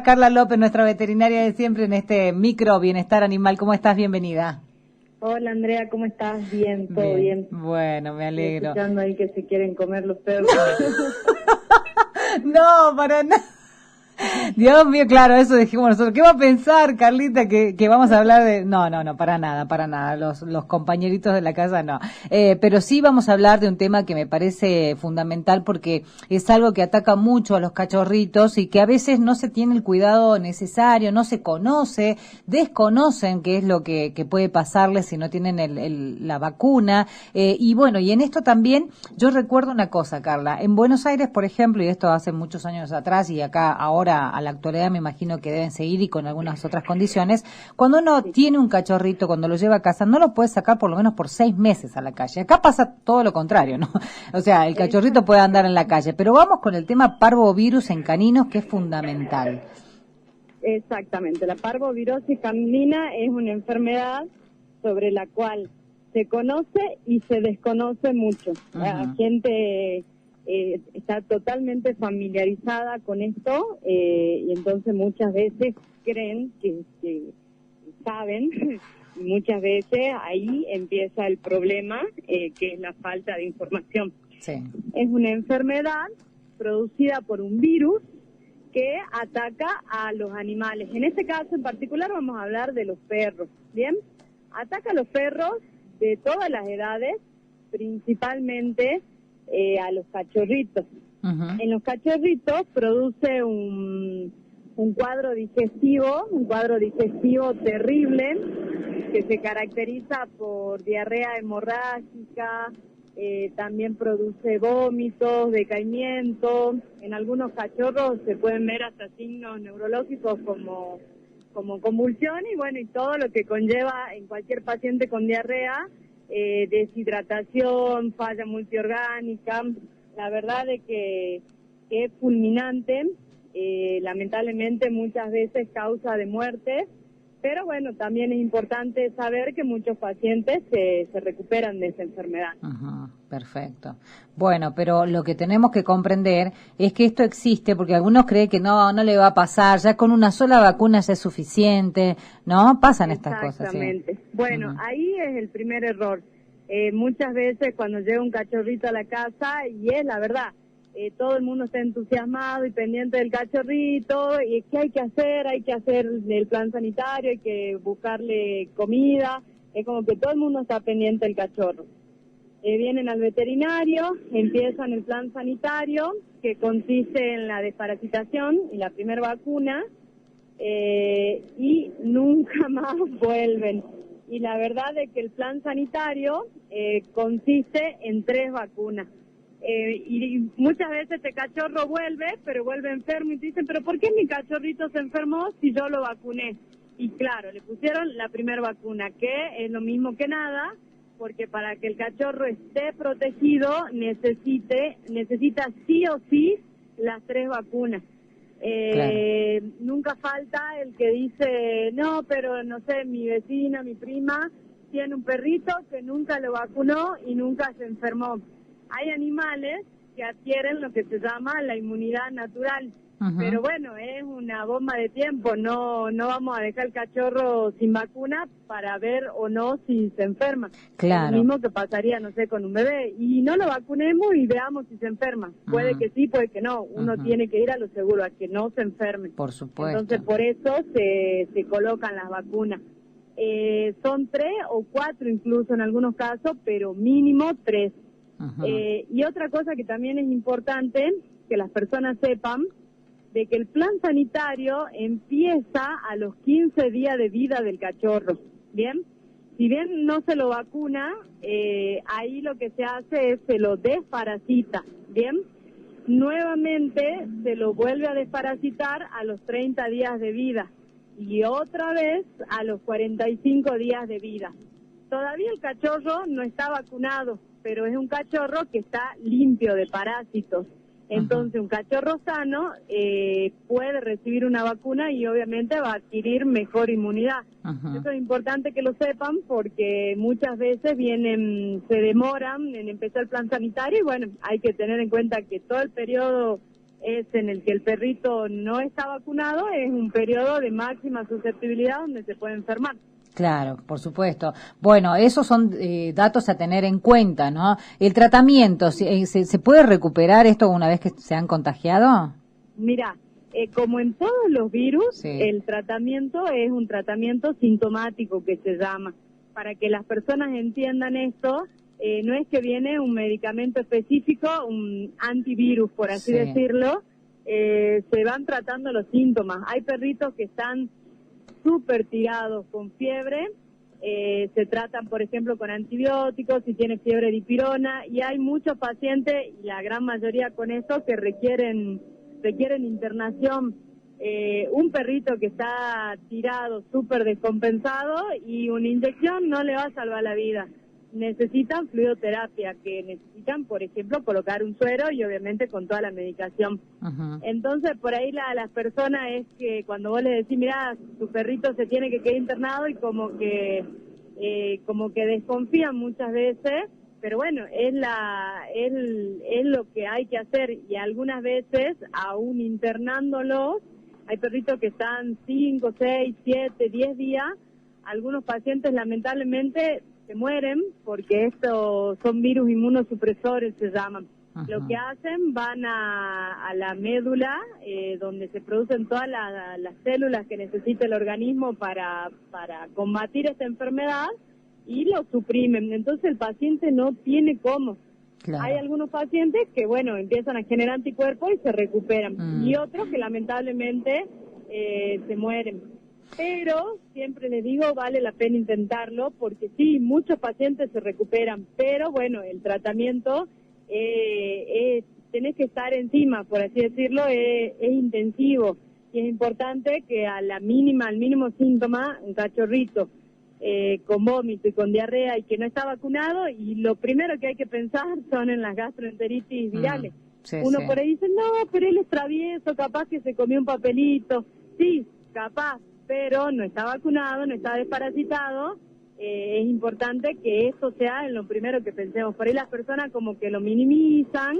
Carla López, nuestra veterinaria de siempre en este micro bienestar animal. ¿Cómo estás? Bienvenida. Hola Andrea, ¿cómo estás? Bien, todo bien. Bueno, me Estoy alegro. escuchando ahí que se quieren comer los perros. No, para nada. Dios mío, claro, eso dijimos nosotros. ¿Qué va a pensar, Carlita, que vamos a hablar de...? No, para nada. Los compañeritos de la casa no. Pero sí vamos a hablar de un tema que me parece fundamental porque es algo que ataca mucho a los cachorritos y que a veces no se tiene el cuidado necesario, no se conoce, desconocen qué es lo que puede pasarles si no tienen la vacuna. Y bueno, y en esto también yo recuerdo una cosa, Carla. En Buenos Aires, por ejemplo, y esto hace muchos años atrás y acá ahora a la actualidad me imagino que deben seguir y con algunas otras condiciones, cuando uno tiene un cachorrito, cuando lo lleva a casa, no lo puede sacar por lo menos por 6 meses a la calle. Acá pasa todo lo contrario, ¿no? O sea, el cachorrito puede andar en la calle, pero vamos con el tema parvovirus en caninos, que es fundamental. Exactamente, la parvovirosis canina es una enfermedad sobre la cual se conoce y se desconoce mucho. La gente está totalmente familiarizada con esto y entonces muchas veces creen que saben y muchas veces ahí empieza el problema que es la falta de información. Sí. Es una enfermedad producida por un virus que ataca a los animales. En este caso en particular vamos a hablar de los perros, ¿bien? Ataca a los perros de todas las edades, principalmente a los cachorritos. En los cachorritos produce un cuadro digestivo terrible, que se caracteriza por diarrea hemorrágica, también produce vómitos, decaimiento. En algunos cachorros se pueden ver hasta signos neurológicos como convulsión y bueno, y todo lo que conlleva en cualquier paciente con diarrea, deshidratación, falla multiorgánica. La verdad es que es fulminante, lamentablemente muchas veces causa de muerte, pero bueno, también es importante saber que muchos pacientes se recuperan de esa enfermedad. Perfecto. Bueno, pero lo que tenemos que comprender es que esto existe porque algunos creen que no le va a pasar, ya con una sola vacuna ya es suficiente, ¿no? Pasan estas cosas. Exactamente. ¿Sí? Bueno, ahí es el primer error. Muchas veces cuando llega un cachorrito a la casa, y es la verdad, todo el mundo está entusiasmado y pendiente del cachorrito, y ¿qué hay que hacer? Hay que hacer el plan sanitario, hay que buscarle comida, es como que todo el mundo está pendiente del cachorro. Vienen al veterinario, empiezan el plan sanitario, que consiste en la desparasitación y la primera vacuna, y nunca más vuelven. Y la verdad es que el plan sanitario consiste en 3 vacunas. Y muchas veces este cachorro vuelve, pero vuelve enfermo y te dicen, ¿pero por qué mi cachorrito se enfermó si yo lo vacuné? Y claro, le pusieron la primera vacuna, que es lo mismo que nada, porque para que el cachorro esté protegido necesita sí o sí las 3 vacunas. Claro. Nunca falta el que dice, no, pero no sé, mi vecina, mi prima, tiene un perrito que nunca lo vacunó y nunca se enfermó. Hay animales que adquieren lo que se llama la inmunidad natural. Pero bueno, es una bomba de tiempo, no vamos a dejar el cachorro sin vacuna para ver o no si se enferma. Claro. Es lo mismo que pasaría, no sé, con un bebé. Y no lo vacunemos y veamos si se enferma. Puede que sí, puede que no. Uno tiene que ir a lo seguro, a que no se enferme. Por supuesto. Entonces, por eso se colocan las vacunas. Son 3 o 4 incluso en algunos casos, pero mínimo 3. Y otra cosa que también es importante que las personas sepan, de que el plan sanitario empieza a los 15 días de vida del cachorro, ¿bien? Si bien no se lo vacuna, ahí lo que se hace es se lo desparasita, ¿bien? Nuevamente se lo vuelve a desparasitar a los 30 días de vida y otra vez a los 45 días de vida. Todavía el cachorro no está vacunado, pero es un cachorro que está limpio de parásitos. Entonces, un cachorro sano puede recibir una vacuna y obviamente va a adquirir mejor inmunidad. Eso es importante que lo sepan porque muchas veces se demoran en empezar el plan sanitario y bueno, hay que tener en cuenta que todo el periodo es en el que el perrito no está vacunado, es un periodo de máxima susceptibilidad donde se puede enfermar. Claro, por supuesto. Bueno, esos son datos a tener en cuenta, ¿no? El tratamiento, ¿se puede recuperar esto una vez que se han contagiado? Mira, como en todos los virus, Sí. el tratamiento es un tratamiento sintomático que se llama. Para que las personas entiendan esto, no es que viene un medicamento específico, un antivirus, por así Sí. decirlo, se van tratando los síntomas. Hay perritos que están súper tirados con fiebre, se tratan, por ejemplo, con antibióticos, si tiene fiebre dipirona, y hay muchos pacientes, y la gran mayoría con esto, que requieren internación. Un perrito que está tirado, súper descompensado, y una inyección no le va a salvar la vida. Necesitan fluidoterapia, que necesitan, por ejemplo, colocar un suero y obviamente con toda la medicación. Uh-huh. Entonces, por ahí las personas es que cuando vos le decís, mira, tu perrito se tiene que quedar internado, y como que desconfían muchas veces, pero bueno, es lo que hay que hacer, y algunas veces, aún internándolos, hay perritos que están 5, 6, 7, 10 días, algunos pacientes lamentablemente se mueren porque estos son virus inmunosupresores, se llaman. Ajá. Lo que hacen, van a la médula, donde se producen todas las células que necesita el organismo para combatir esta enfermedad, y lo suprimen. Entonces el paciente no tiene cómo. Claro. Hay algunos pacientes que, bueno, empiezan a generar anticuerpos y se recuperan, y otros que lamentablemente se mueren. Pero siempre les digo, vale la pena intentarlo, porque sí, muchos pacientes se recuperan, pero bueno, el tratamiento tenés que estar encima, por así decirlo, es intensivo, y es importante que al mínimo síntoma, un cachorrito con vómito y con diarrea y que no está vacunado, y lo primero que hay que pensar son en las gastroenteritis virales. Sí, Uno sí. por ahí dice, no, pero él es travieso, capaz que se comió un papelito. Sí, capaz, pero no está vacunado, no está desparasitado. Es importante que eso sea en lo primero que pensemos. Por ahí las personas como que lo minimizan,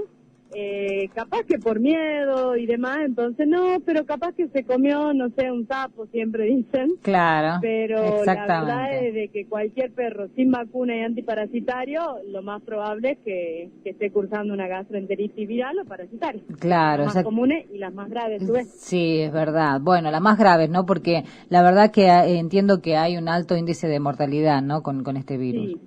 capaz que por miedo y demás, entonces no, pero capaz que se comió, no sé, un sapo, siempre dicen. Claro, Pero la verdad exactamente. es de que cualquier perro sin vacuna y antiparasitario, lo más probable es que esté cursando una gastroenteritis viral o parasitaria. Claro, Las más comunes y las más graves, a su vez. Sí, es verdad. Bueno, las más graves, ¿no? Porque la verdad que entiendo que hay un alto índice de mortalidad, ¿no? Con este virus.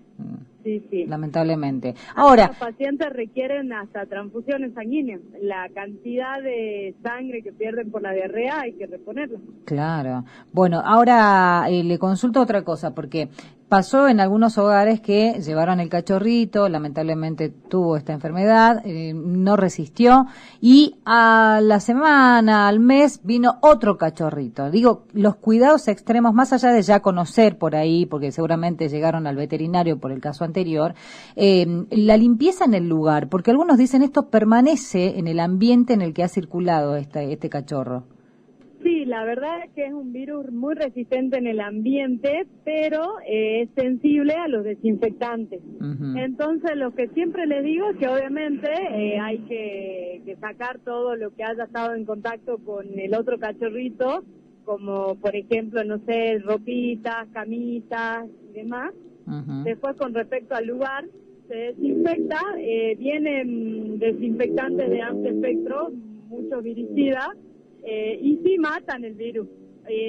Sí. Lamentablemente. Ahora, los pacientes requieren hasta transfusiones sanguíneas. La cantidad de sangre que pierden por la diarrea hay que reponerla. Claro. Bueno, ahora le consulto otra cosa, porque pasó en algunos hogares que llevaron el cachorrito, lamentablemente tuvo esta enfermedad, no resistió, y a la semana, al mes, vino otro cachorrito. Digo, los cuidados extremos, más allá de ya conocer por ahí, porque seguramente llegaron al veterinario por el caso anterior, la limpieza en el lugar, porque algunos dicen esto permanece en el ambiente en el que ha circulado este cachorro. Sí, la verdad es que es un virus muy resistente en el ambiente, pero es sensible a los desinfectantes. Uh-huh. Entonces, lo que siempre les digo es que obviamente hay que sacar todo lo que haya estado en contacto con el otro cachorrito, como por ejemplo, no sé, ropitas, camisas y demás. Uh-huh. Después, con respecto al lugar, se desinfecta, vienen desinfectantes de amplio espectro, muchos viricidas, y sí matan el virus.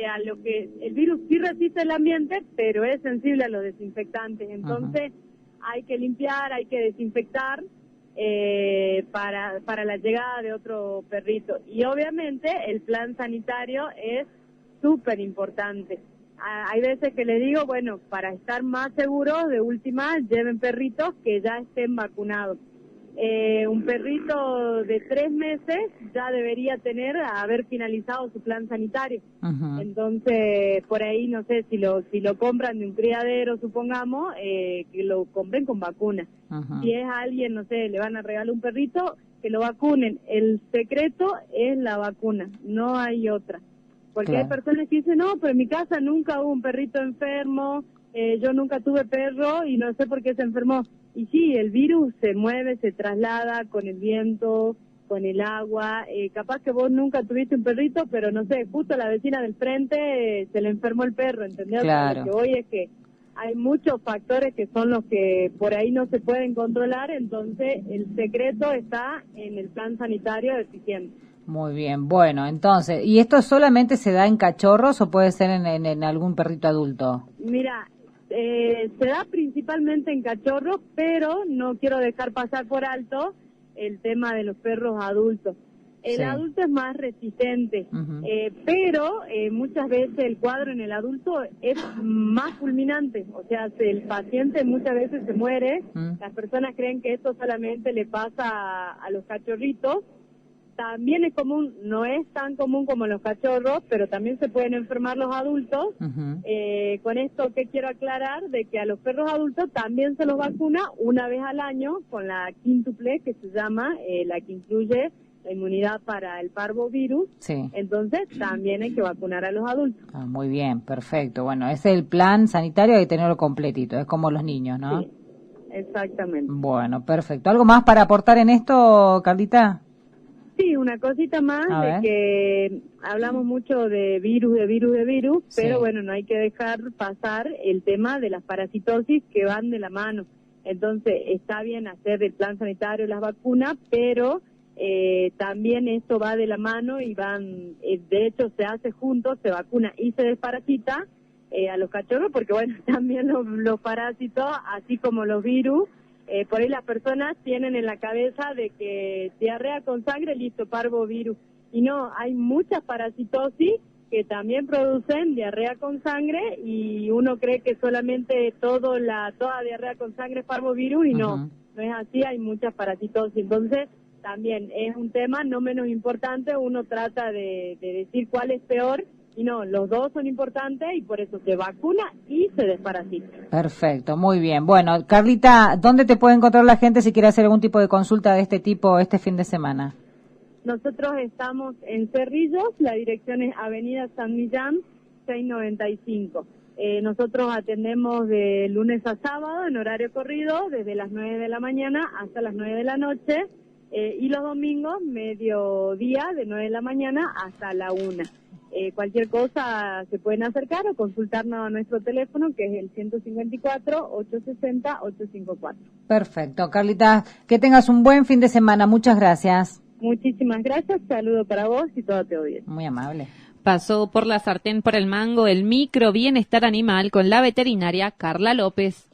A lo que el virus sí resiste el ambiente, pero es sensible a los desinfectantes. Entonces hay que limpiar, hay que desinfectar para la llegada de otro perrito. Y obviamente el plan sanitario es súper importante. Hay veces que les digo, bueno, para estar más seguros, de última, lleven perritos que ya estén vacunados. Un perrito de 3 meses ya debería haber finalizado su plan sanitario. Uh-huh. Entonces, por ahí, no sé, si lo compran de un criadero, supongamos, que lo compren con vacuna. Uh-huh. Si es alguien, no sé, le van a regalar un perrito, que lo vacunen. El secreto es la vacuna, no hay otra. Porque claro. Hay personas que dicen, no, pero en mi casa nunca hubo un perrito enfermo, yo nunca tuve perro y no sé por qué se enfermó. Y sí, el virus se mueve, se traslada con el viento, con el agua. Capaz que vos nunca tuviste un perrito, pero no sé, justo la vecina del frente se le enfermó el perro, ¿entendés? Claro. Lo que voy es que hay muchos factores que son los que por ahí no se pueden controlar, entonces el secreto está en el plan sanitario deficiente. Muy bien, bueno, entonces, ¿y esto solamente se da en cachorros o puede ser en algún perrito adulto? Mira, se da principalmente en cachorros, pero no quiero dejar pasar por alto el tema de los perros adultos. El adulto es más resistente, pero muchas veces el cuadro en el adulto es más fulminante, o sea, el paciente muchas veces se muere, las personas creen que esto solamente le pasa a los cachorritos. También es común, no es tan común como los cachorros, pero también se pueden enfermar los adultos. Con esto, ¿qué quiero aclarar? De que a los perros adultos también se los vacuna una vez al año con la quíntuple, que se llama, la que incluye la inmunidad para el parvovirus. Sí. Entonces, también hay que vacunar a los adultos. Ah, muy bien, perfecto. Bueno, ese es el plan sanitario, hay que tenerlo completito, es como los niños, ¿no? Sí, exactamente. Bueno, perfecto. ¿Algo más para aportar en esto, Carlita? Sí, una cosita más, de que hablamos mucho de virus, sí. pero bueno, no hay que dejar pasar el tema de las parasitosis que van de la mano. Entonces, está bien hacer el plan sanitario, las vacunas, pero también esto va de la mano y van, de hecho se hace juntos, se vacuna y se desparasita a los cachorros, porque bueno, también los parásitos, así como los virus, por ahí las personas tienen en la cabeza de que diarrea con sangre, listo, parvovirus. Y no, hay muchas parasitosis que también producen diarrea con sangre y uno cree que solamente toda diarrea con sangre es parvovirus y no es así, hay muchas parasitosis. Entonces, también es un tema no menos importante, uno trata de decir cuál es peor. Y no, los dos son importantes y por eso se vacuna y se desparasita. Perfecto, muy bien. Bueno, Carlita, ¿dónde te puede encontrar la gente si quiere hacer algún tipo de consulta de este tipo este fin de semana? Nosotros estamos en Cerrillos, la dirección es Avenida San Millán, 695. Nosotros atendemos de lunes a sábado en horario corrido, desde las 9 de la mañana hasta las 9 de la noche, y los domingos, mediodía, de 9 de la mañana hasta la 1. Cualquier cosa se pueden acercar o consultarnos a nuestro teléfono, que es el 154-860-854. Perfecto. Carlita, que tengas un buen fin de semana. Muchas gracias. Muchísimas gracias. Saludo para vos y todo te oye. Muy amable. Pasó por la sartén por el mango el micro bienestar animal con la veterinaria Carla López.